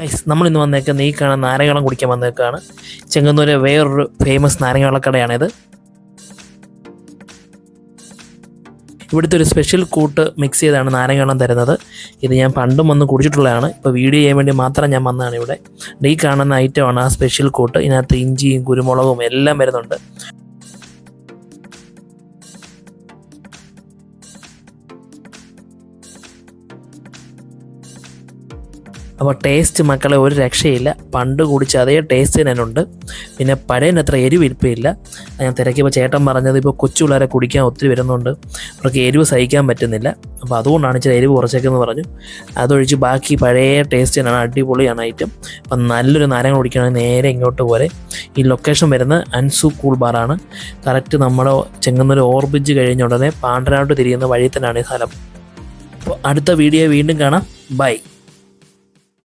Guys, നമ്മളിന്ന് വന്നേക്കുന്നത് ഈ കാണുന്ന നാരങ്ങവെള്ളം കുടിക്കാൻ വന്നേക്കാണ്. ചെങ്ങന്നൂരെ വേറൊരു ഫേമസ് നാരങ്ങവെള്ളക്കടയാണിത്. ഇവിടുത്തെ ഒരു സ്പെഷ്യൽ കൂട്ട് മിക്സ് ചെയ്താണ് നാരങ്ങവെള്ളം തരുന്നത്. ഇത് ഞാൻ പണ്ടും വന്ന് കുടിച്ചിട്ടുള്ളതാണ്. ഇപ്പോൾ വീഡിയോ ചെയ്യാൻ വേണ്ടി മാത്രം ഞാൻ വന്നതാണ് ഇവിടെ. ഈ കാണുന്ന ഐറ്റമാണ് ആ സ്പെഷ്യൽ കൂട്ട്. ഇതിനകത്ത് ഇഞ്ചിയും കുരുമുളകും എല്ലാം വരുന്നുണ്ട്. അപ്പോൾ ടേസ്റ്റ് മക്കളെ ഒരു രക്ഷയില്ല. പണ്ട് കുടിച്ച അതേ ടേസ്റ്റ് തന്നെയുണ്ട്. പിന്നെ പഴയതിനത്ര എരിവിരിപ്പില്ല. ഞാൻ തിരക്കിയപ്പോൾ ചേട്ടൻ പറഞ്ഞത് ഇപ്പോൾ കൊച്ചു പിള്ളേരെ കുടിക്കാൻ ഒത്തിരി വരുന്നുണ്ട്, അവർക്ക് എരിവ് സഹിക്കാൻ പറ്റുന്നില്ല, അപ്പോൾ അതുകൊണ്ടാണ് ഇച്ചിരി എരിവ് കുറച്ചേക്കെന്ന് പറഞ്ഞു. അതൊഴിച്ച് ബാക്കി പഴയ ടേസ്റ്റ് തന്നെയാണ്, അടിപൊളിയാണ് ഐറ്റം. അപ്പം നല്ലൊരു നാരങ്ങ കുടിക്കുകയാണെങ്കിൽ നേരെ ഇങ്ങോട്ട് പോലെ. ഈ ലൊക്കേഷൻ വരുന്നത് അൻസു കൂൾ ബാറാണ്. കറക്റ്റ് നമ്മുടെ ചെങ്ങന്നൂർ ഓവർബ്രിഡ്ജ് കഴിഞ്ഞ ഉടനെ പാണ്ടനാട്ട് തിരിയുന്ന വഴി തന്നെയാണ് ഈ സ്ഥലം. അപ്പോൾ അടുത്ത വീഡിയോ വീണ്ടും കാണാം. ബൈ.